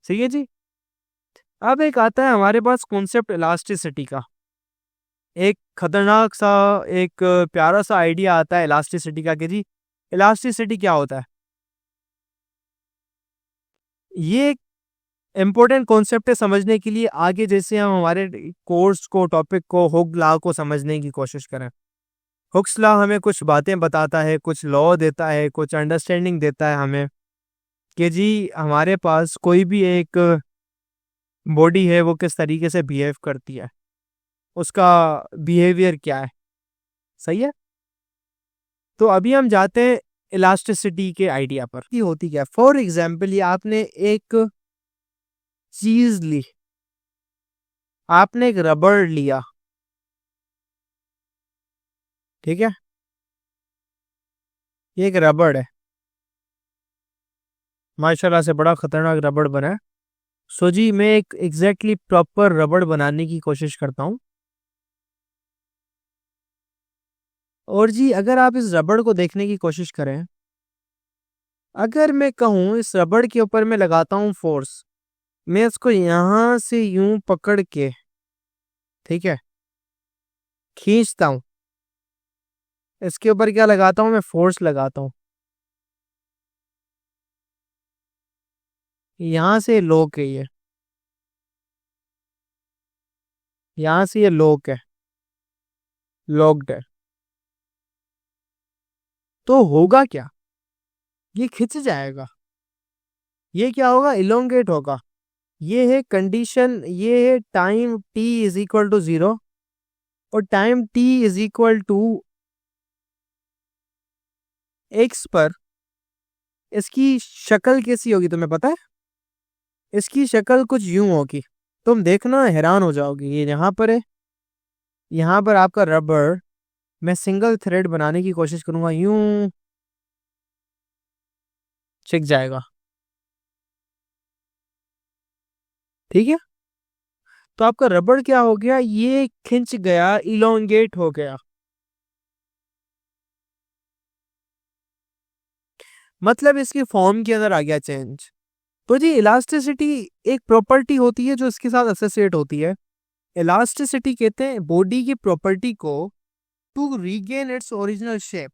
सही है जी। अब एक आता है हमारे पास कॉन्सेप्ट इलास्टिसिटी का। एक खतरनाक सा, एक प्यारा सा आइडिया आता है इलास्टिसिटी का कि जी इलास्टिसिटी क्या होता है। ये एक इम्पोर्टेंट कॉन्सेप्ट है समझने के लिए, आगे जैसे हम हमारे कोर्स को, टॉपिक को, हुक लॉ को समझने की कोशिश करें। हुक्स लॉ हमें कुछ बातें बताता है, कुछ लॉ देता है, कुछ अंडरस्टैंडिंग देता है हमें कि जी हमारे पास कोई भी एक बॉडी है वो किस तरीके से बिहेव करती है, उसका बिहेवियर क्या है। सही है। तो अभी हम जाते हैं इलास्टिसिटी के आइडिया पर। ये होती क्या, फॉर एग्जाम्पल ये आपने एक चीज ली, आपने एक रबड़ लिया, ठीक है, ये एक रबड़ है, माशाल्लाह से बड़ा खतरनाक रबड़ बना है। सो जी मैं एक एग्जैक्टली प्रॉपर रबड़ बनाने की कोशिश करता हूँ। और जी अगर आप इस रबड़ को देखने की कोशिश करें, अगर मैं कहूँ इस रबड़ के ऊपर मैं लगाता हूँ फोर्स, मैं इसको यहां से यूं पकड़ के, ठीक है, खींचता हूँ, इसके ऊपर क्या लगाता हूँ, मैं फोर्स लगाता हूँ, यहां से लॉक है ये, यहां से ये लॉक है, लॉक्ड है। तो होगा क्या, ये खिंच जाएगा, ये क्या होगा, इलोंगेट होगा। ये है कंडीशन, ये है time t is equal to 0 और time t is equal to x पर इसकी शक्ल कैसी होगी तुम्हें पता है। इसकी शक्ल कुछ यूं होगी, तुम देखना हैरान हो जाओगे। ये यहाँ पर है, यहाँ पर आपका रबर, मैं सिंगल थ्रेड बनाने की कोशिश करूंगा, यूं चिक जाएगा, ठीक है। तो आपका रबड़ क्या हो गया, ये खिंच गया, इलोंगेट हो गया। मतलब इसकी फॉर्म के अंदर आ गया चेंज। तो जी इलास्टिसिटी एक प्रॉपर्टी होती है जो इसके साथ एसोसिएट होती है। इलास्टिसिटी कहते हैं बॉडी की प्रॉपर्टी को to regain its original shape.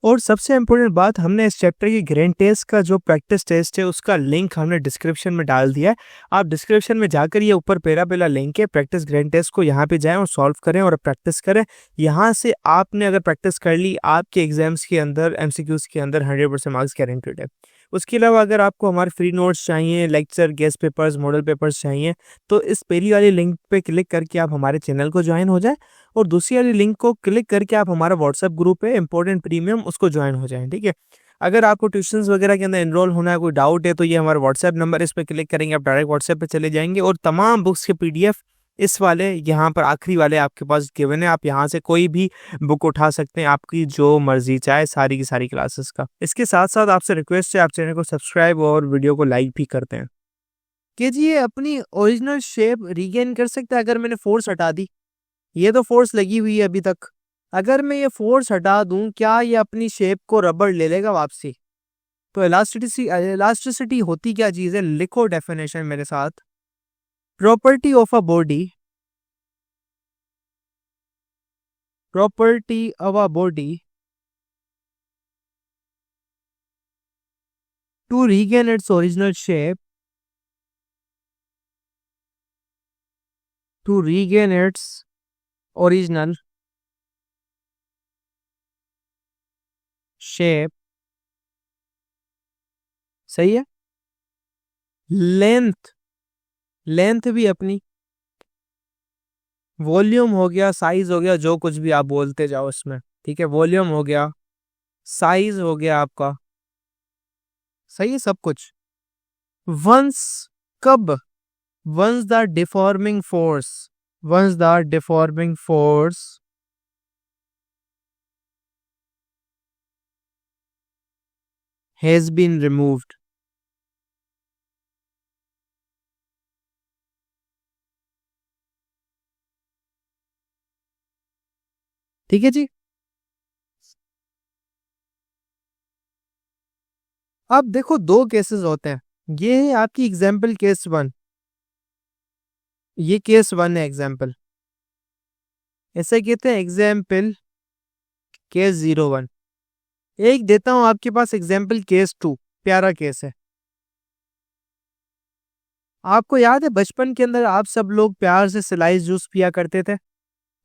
और सबसे इम्पोर्टेंट बात, हमने इस चैप्टर की ग्रैंड टेस्ट का जो प्रैक्टिस टेस्ट है उसका लिंक हमने डिस्क्रिप्शन में डाल दिया है। आप डिस्क्रिप्शन में जाकर ये ऊपर पहला लिंक है, प्रैक्टिस ग्रैंड टेस्ट को यहाँ पे जाएं और सॉल्व करें और प्रैक्टिस करें। यहाँ से आपने अगर प्रैक्टिस कर ली, आपके एग्जाम्स के अंदर, एमसीक्यूज के अंदर 100% मार्क्स गारंटेड है। उसके अलावा अगर आपको हमारे फ्री नोट्स चाहिए, lecture, guest papers, model papers चाहिए, तो इस पहली वाली लिंक पे क्लिक करके आप हमारे चैनल को ज्वाइन हो जाए और दूसरी वाली लिंक को क्लिक करके आप हमारा व्हाट्सएप ग्रुप है इंपॉर्टेंट प्रीमियम, उसको ज्वाइन हो जाएं, ठीक है। अगर आपको ट्यूशंस वगैरह के अंदर एनरोल होना है, कोई डाउट है, तो ये हमारा व्हाट्सएप नंबर, इस पर क्लिक करेंगे आप डायरेक्ट व्हाट्सएप पे चले जाएंगे और तमाम बुक्स के पीडीएफ इस वाले यहाँ पर आखिरी वाले आपके पास गिवन है। आप यहाँ से कोई भी बुक उठा सकते हैं, आपकी जो मर्जी चाहे, सारी की सारी क्लासेस का। इसके साथ साथ आपसे रिक्वेस्ट है, आप चैनल को सब्सक्राइब और वीडियो को लाइक भी करते हैं कि जी ये अपनी ओरिजिनल शेप रीगेन कर सकता है अगर मैंने फोर्स हटा दी। ये तो फोर्स लगी हुई है अभी तक, अगर मैं ये फोर्स हटा दूं, क्या ये अपनी शेप को रबड़ ले लेगा वापसी। तो इलास्टिसिटी होती क्या चीज है, लिखो डेफिनेशन मेरे साथ। Property of a body, property of a body to regain its original shape, to regain its original shape. सही है। लेंथ, लेंथ भी अपनी, वॉल्यूम हो गया, साइज हो गया, जो कुछ भी आप बोलते जाओ इसमें, ठीक है, वॉल्यूम हो गया, साइज हो गया आपका, सही है सब कुछ। वंस, कब, once the deforming force, once the deforming force has been removed. ठीक है जी। अब देखो दो केसेस होते हैं, ये है आपकी एग्जाम्पल केस 1। ये केस 1 है एग्जाम्पल। ऐसे कहते हैं एग्जाम्पल केस 01। एक देता हूं आपके पास एग्जाम्पल केस 2। प्यारा केस है। आपको याद है बचपन के अंदर आप सब लोग प्यार से स्लाइस जूस पिया करते थे।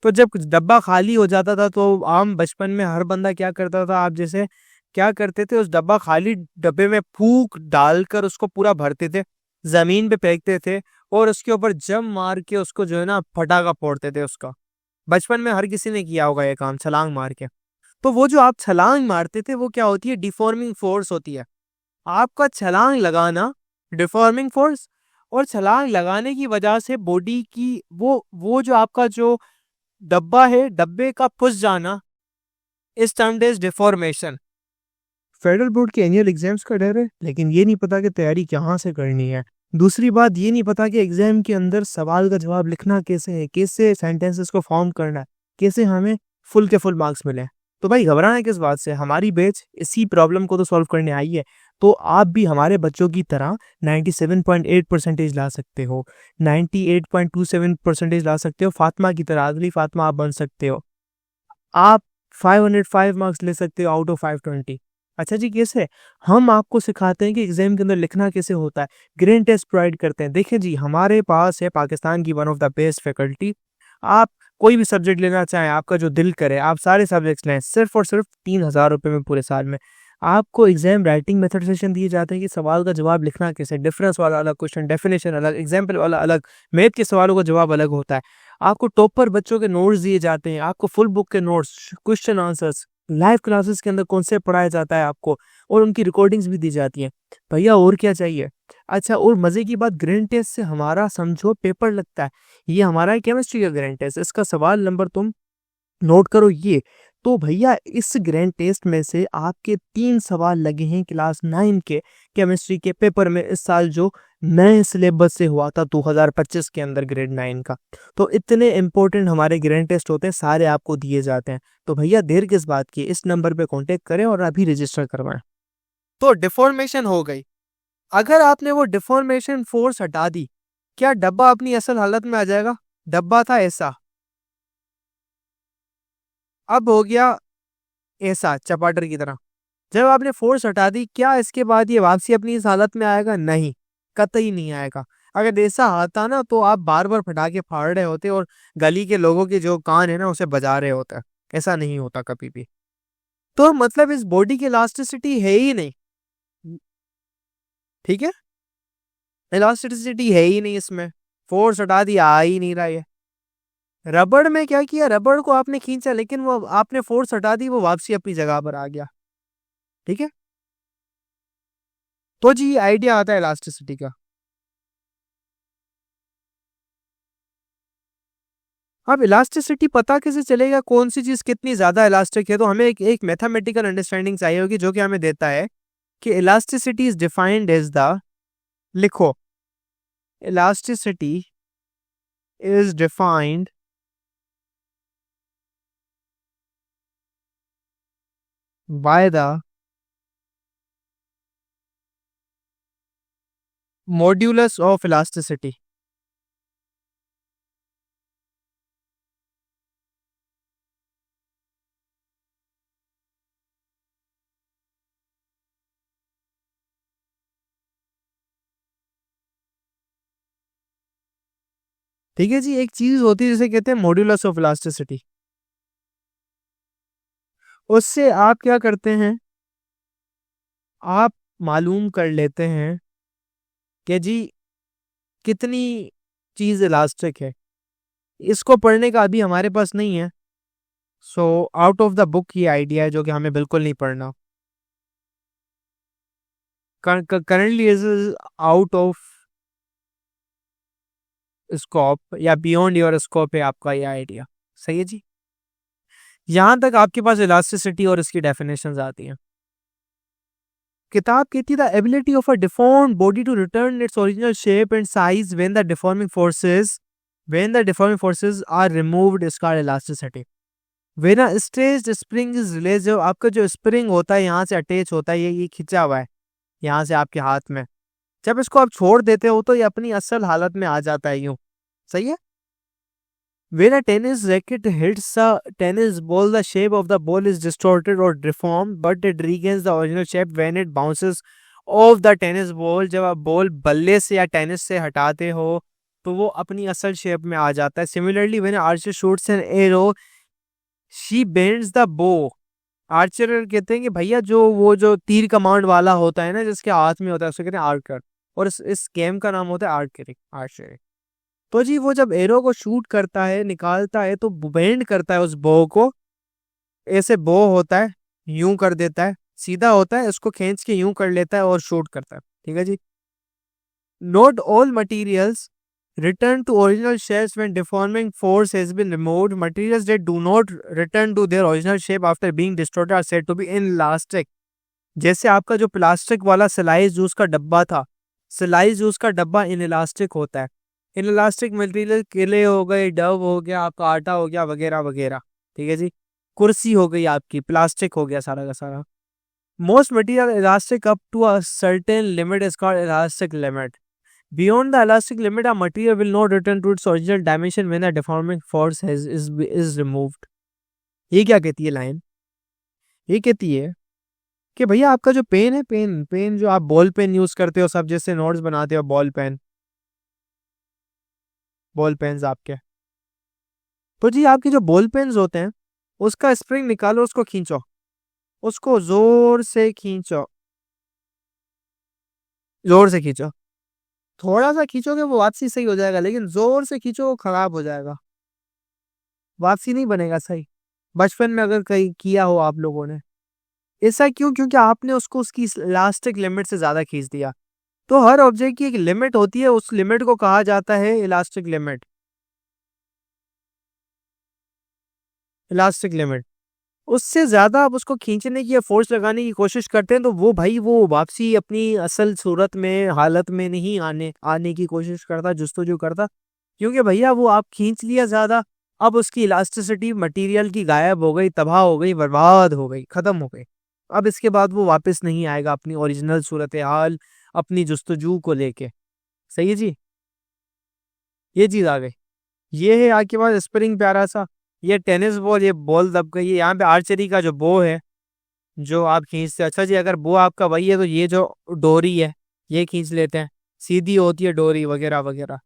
तो जब डब्बा खाली हो जाता था तो आम बचपन में हर बंदा क्या करता था, आप जैसे क्या करते थे, उस डब्बा खाली डब्बे में फूक डालकर उसको पूरा भरते थे, जमीन पे फेंकते थे और उसके ऊपर जम मार के उसको जो है ना फटाका फोड़ते थे उसका। बचपन में हर किसी ने किया होगा ये काम, छलांग मार के। तो वो जो आप छलांग मारते थे वो क्या होती है, डिफॉर्मिंग फोर्स होती है। आपका छलांग लगाना डिफॉर्मिंग फोर्स, और छलांग लगाने की वजह से बॉडी की वो जो आपका जो डब्बा है, डब्बे का फुस जाना, इस termed is deformation. Federal board के एनुअल एग्जाम्स का डर है, लेकिन ये नहीं पता कि तैयारी कहाँ से करनी है। दूसरी बात ये नहीं पता कि एग्जाम के अंदर सवाल का जवाब लिखना कैसे है, कैसे सेंटेंसेस को फॉर्म करना है, कैसे हमें फुल के फुल मार्क्स मिले। तो भाई घबराना किस बात से, हमारी बैच इसी प्रॉब्लम को तो सॉल्व करने आई है। तो आप भी हमारे बच्चों की तरह 97.8% ला सकते हो, 98.27% ला सकते हो, फातिमा की तरह, अगली फातिमा आप बन सकते हो। आप 505 मार्क्स ले सकते हो आउट ऑफ 520। अच्छा जी, कैसे? हम आपको सिखाते हैं कि एग्जाम के अंदर लिखना कैसे होता है, ग्रेन टेस्ट प्रोवाइड करते हैं। देखिए जी, हमारे पास है पाकिस्तान की one of the best faculty. आप कोई भी सब्जेक्ट लेना चाहें, आपका जो दिल करे, आप सारे सब्जेक्ट्स लें, सिर्फ और सिर्फ 3,000 रुपये में पूरे साल में। आपको एग्जाम राइटिंग मेथड सेशन दिए जाते हैं कि सवाल का जवाब लिखना कैसे, डिफरेंस वाला अलग क्वेश्चन, डेफिनेशन अलग, एग्जाम्पल वाला अलग, मैथ के सवालों का जवाब अलग होता है। आपको टॉपर बच्चों के नोट्स दिए जाते हैं, आपको फुल बुक के notes, question answers, live classes के अंदर कॉन्सेप्ट पढ़ाया जाता है आपको, और उनकी रिकॉर्डिंग्स भी दी जाती हैं। भैया और क्या चाहिए? अच्छा, और मजे की बात, ग्रेन टेस्ट से हमारा समझो पेपर लगता है। ये हमारा केमिस्ट्री का ग्रेन टेस्ट, इसका सवाल नंबर तुम नोट करो ये। तो भैया इस ग्रैंड टेस्ट में से आपके 3 सवाल लगे हैं क्लास 9 के केमिस्ट्री के पेपर में, इस साल जो नए सिलेबस से हुआ था 2025 के अंदर ग्रेड 9 का। तो इतने इंपॉर्टेंट हमारे ग्रैंड टेस्ट होते हैं, सारे आपको दिए जाते हैं। तो भैया देर किस बात की, इस नंबर पे कांटेक्ट करें और अभी रजिस्टर करवाएं। तो डिफॉर्मेशन हो गई। अगर आपने वो डिफॉर्मेशन फोर्स हटा दी, क्या डब्बा अपनी असल हालत में आ जाएगा? डब्बा था ऐसा, अब हो गया ऐसा चपाटर की तरह। जब आपने फोर्स हटा दी, क्या इसके बाद ये वापसी अपनी इस हालत में आएगा? नहीं, कतई नहीं आएगा। अगर ऐसा आता ना तो आप बार बार फटाके फाड़ रहे होते और गली के लोगों के जो कान है ना उसे बजा रहे होते। ऐसा नहीं होता कभी भी। तो मतलब इस बॉडी की इलास्टिसिटी है ही नहीं, ठीक है, इलास्टिसिटी है ही नहीं इसमें, फोर्स हटा दिया, आ ही नहीं रहा ये। रबड़ में क्या किया, रबड़ को आपने खींचा लेकिन वो आपने फोर्स हटा दी, वो वापसी अपनी जगह पर आ गया। ठीक है, तो जी ये आइडिया आता है इलास्टिसिटी का। अब इलास्टिसिटी पता कैसे चलेगा कौन सी चीज कितनी ज्यादा इलास्टिक है? तो हमें एक मैथमेटिकल अंडरस्टैंडिंग चाहिए होगी जो कि हमें देता है कि elasticity is defined as the, लिखो, elasticity is defined by the modulus of elasticity. ठीक है जी, एक चीज होती है जिसे कहते हैं मॉड्यूलस ऑफ इलास्टिसिटी। उससे आप क्या करते हैं, आप मालूम कर लेते हैं कि जी कितनी चीज इलास्टिक है। इसको पढ़ने का अभी हमारे पास नहीं है, so out of the book ये आइडिया है जो कि हमें बिल्कुल नहीं पढ़ना। Currently is out of scope या बियॉन्ड योर स्कोप है आपका ये आइडिया। सही है जी, यहां तक आपके पास इलास्टिसिटी और इसकी डेफिनेशंस आती हैं। किताब कहती है the ability of a deformed body to return its original shape and size when the deforming forces are removed is called elasticity. When a stretched spring is released, जो आपका जो स्प्रिंग होता है यहाँ से अटैच होता है, ये खिंचा हुआ है यहाँ से आपके हाथ में, जब इसको आप छोड़ देते हो तो ये अपनी असल हालत में आ जाता है यूं। सही है। When a tennis racket hits a tennis ball, the shape of the ball is distorted or deformed, but it regains the original shape when it bounces off the tennis ball. जब आप बॉल बल्ले से या tennis से हटाते हो तो वो अपनी असल शेप में आ जाता है। Similarly, when an archer shoots an arrow, she bends the bow. Archer कहते हैं कि भैया जो तीर कमांड वाला होता है ना, जिसके हाथ में होता है, उसको कहते हैं आर्कर। और इस गेम का नाम होता है आर्चरी। आर्चरी। तो जी वो जब एरो को शूट करता है, निकालता है, तो बेंड करता है उस बो को। ऐसे बो होता है, यूं कर देता है, सीधा होता है, इसको खींच के यूं कर लेता है और शूट करता है। ठीक है जी। Not all materials return to original shapes when deforming force has been removed. Materials that do not return to their original shape after being distorted are said to be inelastic. जैसे आपका जो plastic वाला सिलाई juice का डब्बा था, सिलाई juice का डब्बा इनइलास्टिक होता है। इनइलास्टिक मटेरियल केले हो गए, डव हो गया, आपका आटा हो गया, वगैरह वगैरह। ठीक है जी। कुर्सी हो गई आपकी, प्लास्टिक हो गया सारा का सारा। Most material elastic up to a certain limit is called elastic limit. Beyond the elastic limit, a material will not return to its original dimension when the deforming force is removed. ये क्या कहती है line? ये कहती है कि भैया आपका जो पेन है, पेन जो आप बॉल पेन यूज करते हो, सब जैसे नोट्स बनाते हो, बॉल पेन्स आपके। तो जी आपके जो बॉल पेन्स होते हैं, उसका स्प्रिंग निकालो, उसको खींचो, उसको जोर से खींचो, जोर से खींचो। थोड़ा सा खींचोगे वो वापसी सही हो जाएगा, लेकिन जोर से खींचो वो खराब हो जाएगा, वापसी नहीं बनेगा सही। बचपन में अगर कहीं किया हो आप लोगों ने। ऐसा क्यों? क्योंकि आपने उसको उसकी इलास्टिक लिमिट से ज्यादा खींच दिया। तो हर ऑब्जेक्ट की एक लिमिट होती है, उस लिमिट को कहा जाता है इलास्टिक लिमिट। Elastic limit. उससे ज्यादा आप उसको खींचने की या फोर्स लगाने की कोशिश करते हैं तो वो भाई वो वापसी अपनी असल सूरत में, हालत में नहीं आने की कोशिश करता, जुस्तजू करता। क्योंकि भैया वो आप खींच लिया ज्यादा, अब उसकी इलास्टिसिटी मटेरियल की गायब हो गई, तबाह हो गई, बर्बाद हो गई, खत्म हो गई। अब इसके बाद वो वापस नहीं आएगा अपनी ओरिजिनल सूरत हाल, अपनी जुस्तजू को लेके। सही है जी। ये चीज आ गई। ये है आपके पास स्प्रिंग प्यारा सा। ये टेनिस बॉल, ये बॉल दब गई है। यहाँ पे आर्चरी का जो बो है, जो आप खींचते। अच्छा जी, अगर बो आपका वही है तो ये जो डोरी है, ये खींच लेते हैं, सीधी होती है डोरी, वगैरह वगैरह।